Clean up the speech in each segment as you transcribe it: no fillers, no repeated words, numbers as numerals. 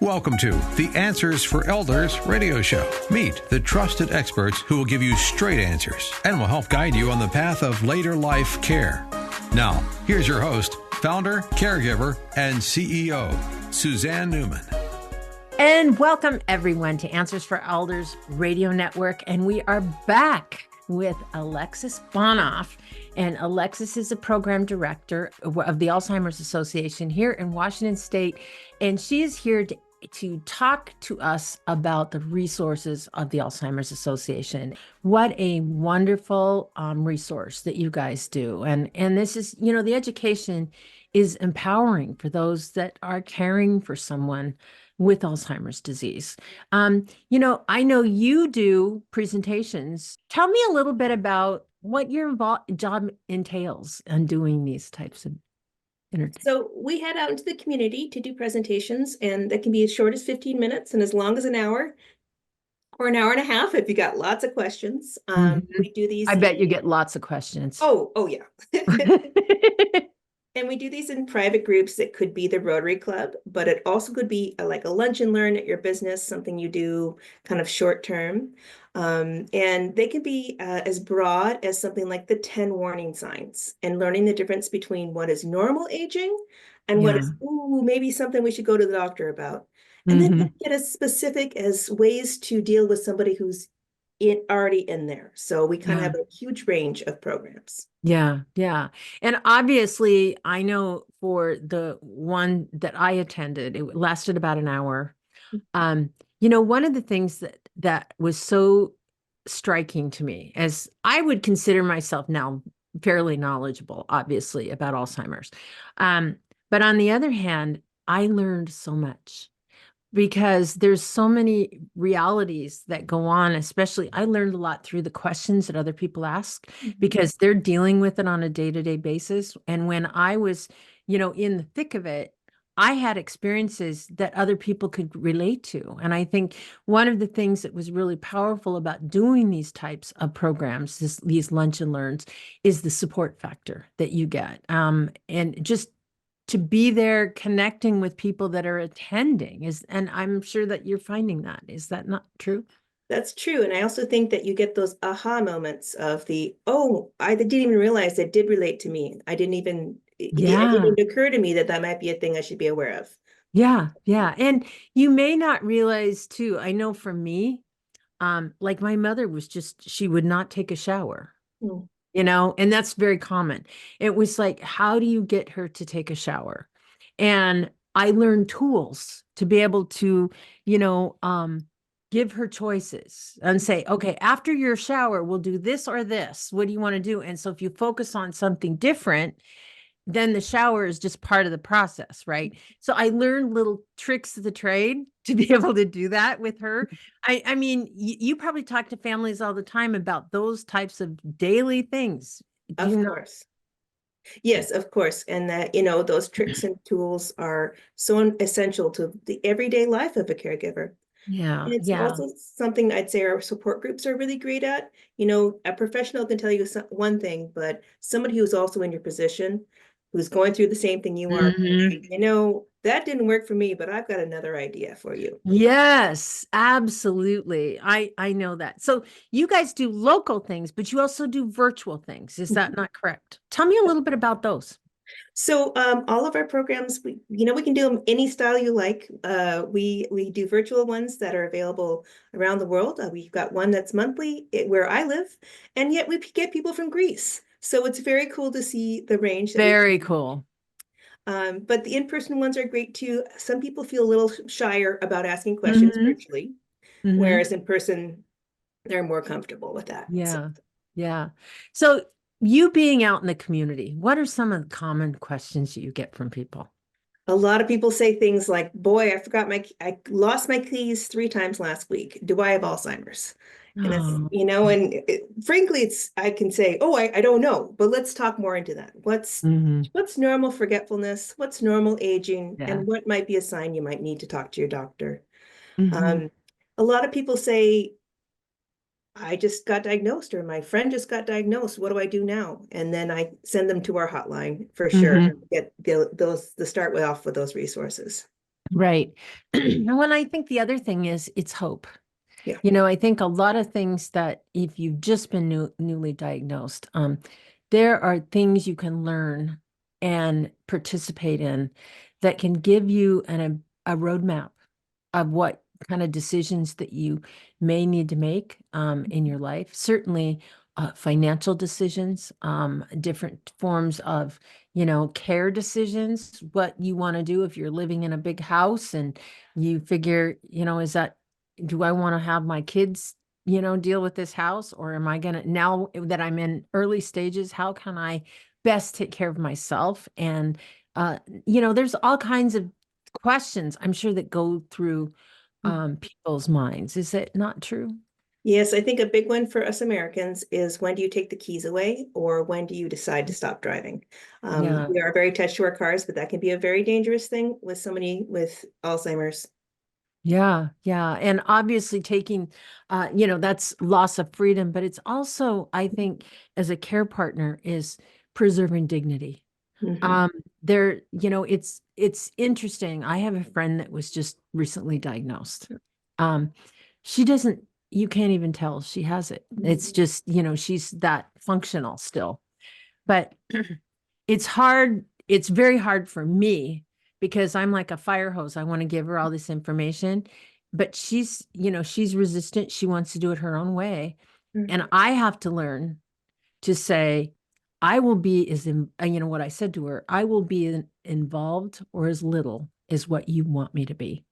Welcome to the Answers for Elders radio show. Meet the trusted experts who will give you straight answers and will help guide you on the path of later life care. Now, here's your host, founder, caregiver, and CEO, Suzanne Newman. And welcome everyone to Answers for Elders radio network. And we are back with Alexis Bonoff. And Alexis is a program director of the Alzheimer's Association here in Washington State. And she is here to talk to us about the resources of the Alzheimer's Association. What a wonderful resource that you guys do. And this is, the education is empowering for those that are caring for someone with Alzheimer's disease. I know you do presentations. Tell me a little bit about what your job entails on doing these types of entertainment. So we head out into the community to do presentations, and that can be as short as 15 minutes and as long as an hour or an hour and a half if you got lots of questions. We do these. I bet you get lots of questions. Oh yeah. And we do these in private groups. It could be the Rotary Club, but it also could be like a lunch and learn at your business, something you do kind of short term. And they can be as broad as something like the 10 warning signs and learning the difference between what is normal aging and what is, maybe something we should go to the doctor about. And then get as specific as ways to deal with somebody who's already in there. So we kind of have a huge range of programs. Yeah. And obviously, I know for the one that I attended, it lasted about an hour. One of the things that was so striking to me, as I would consider myself now fairly knowledgeable, obviously, about Alzheimer's. But on the other hand, I learned so much. Because there's so many realities that go on, especially I learned a lot through the questions that other people ask because they're dealing with it on a day-to-day basis. And when I was, in the thick of it, I had experiences that other people could relate to. And I think one of the things that was really powerful about doing these types of programs, these lunch and learns, is the support factor that you get. And just to be there connecting with people that are attending and I'm sure that you're finding that. Is that not true? That's true. And I also think that you get those aha moments of I didn't even realize that did relate to me. It didn't even occur to me that might be a thing I should be aware of. Yeah. And you may not realize too, I know for me, like my mother was she would not take a shower. And that's very common. It was like, how do you get her to take a shower? And I learned tools to be able to, give her choices and say, okay, after your shower, we'll do this or this. What do you want to do? And so if you focus on something different, then the shower is just part of the process, right? So I learned little tricks of the trade to be able to do that with her. I mean, you probably talk to families all the time about those types of daily things. Of course. Yes, of course. And that, those tricks and tools are so essential to the everyday life of a caregiver. Yeah. And it's also something I'd say our support groups are really great at. A professional can tell you one thing, but somebody who's also in your position, who's going through the same thing you are, that didn't work for me, but I've got another idea for you. Yes, absolutely. I know that. So you guys do local things, but you also do virtual things. Is that not correct? Tell me a little bit about those. So all of our programs, we can do them any style you like. We do virtual ones that are available around the world. We've got one that's monthly where I live, and yet we get people from Greece. So it's very cool to see the range. Very cool. But the in-person ones are great too. Some people feel a little shyer about asking questions virtually, whereas in person, they're more comfortable with that. Yeah. So you being out in the community, what are some of the common questions you get from people? A lot of people say things like, boy, I lost my keys 3 times last week. Do I have Alzheimer's? And frankly, I can say, I don't know, but let's talk more into that. What's normal forgetfulness? What's normal aging? And what might be a sign you might need to talk to your doctor? A lot of people say, I just got diagnosed, or my friend just got diagnosed. What do I do now? And then I send them to our hotline for sure. Get those to start off with those resources. Right. And when I think the other thing is it's hope. Yeah. I think a lot of things that if you've just been newly diagnosed, there are things you can learn and participate in that can give you a roadmap of what kind of decisions that you may need to make in your life. Certainly, financial decisions, different forms of, care decisions, what you want to do if you're living in a big house and you figure, do I want to have my kids, deal with this house, or am I going to, now that I'm in early stages, how can I best take care of myself? And, there's all kinds of questions I'm sure that go through people's minds. Is it not true? Yes, I think a big one for us Americans is when do you take the keys away or when do you decide to stop driving? Yeah. We are very attached to our cars, but that can be a very dangerous thing with somebody with Alzheimer's. Yeah, yeah. And obviously taking, that's loss of freedom, but it's also, I think, as a care partner, is preserving dignity. Mhm. It's interesting. I have a friend that was just recently diagnosed. Um, she doesn't, you can't even tell she has it. It's just, she's that functional still. But it's hard. It's very hard for me because I'm like a fire hose. I want to give her all this information, but she's resistant. She wants to do it her own way. And I have to learn to say, I will be what I said to her, I will be involved or as little as what you want me to be.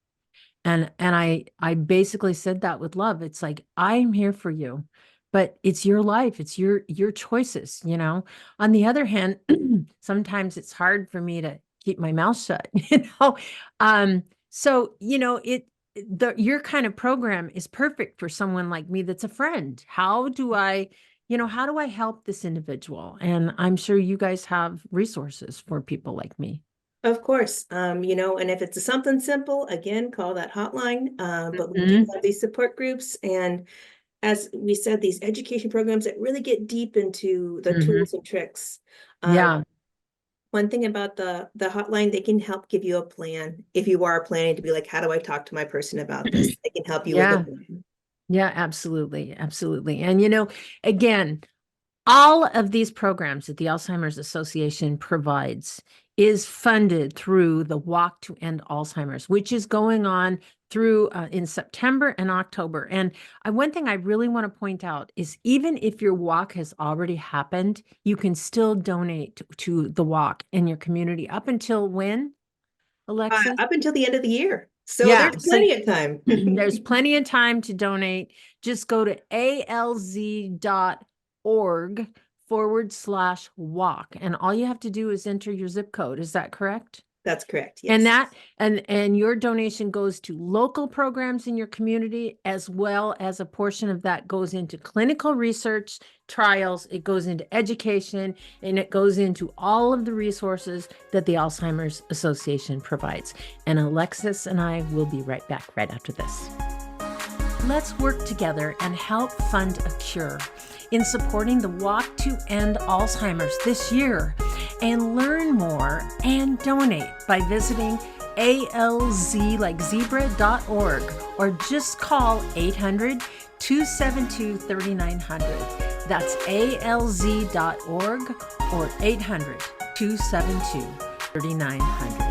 And I basically said that with love. It's like, I'm here for you, but it's your life. It's your choices, On the other hand, sometimes it's hard for me to keep my mouth shut, So, your kind of program is perfect for someone like me that's a friend. How do I help this individual? And I'm sure you guys have resources for people like me. Of course, and if it's something simple, again, call that hotline. But we do Mhm. have these support groups, and as we said, these education programs that really get deep into the Mhm. tools and tricks. Um, Yeah. One thing about the hotline, they can help give you a plan if you are planning to be like, how do I talk to my person about this? They can help you with Yeah. it. Yeah, absolutely. Absolutely. And, again, all of these programs that the Alzheimer's Association provides is funded through the Walk to End Alzheimer's, which is going on through in September and October. And one thing I really want to point out is even if your walk has already happened, you can still donate to the walk in your community up until when, Alexis? Up until the end of the year. So Yeah, there's so plenty of time. there's plenty of time to donate. Just go to alz.org/walk. And all you have to do is enter your zip code. Is that correct? That's correct. And Yes. and your donation goes to local programs in your community, as well as a portion of that goes into clinical research, trials, it goes into education, and it goes into all of the resources that the Alzheimer's Association provides. And Alexis and I will be right back right after this. Let's work together and help fund a cure in supporting the Walk to End Alzheimer's this year, and learn more and donate by visiting alz.org or just call 800-272-3900. That's alz.org or 800-272-3900.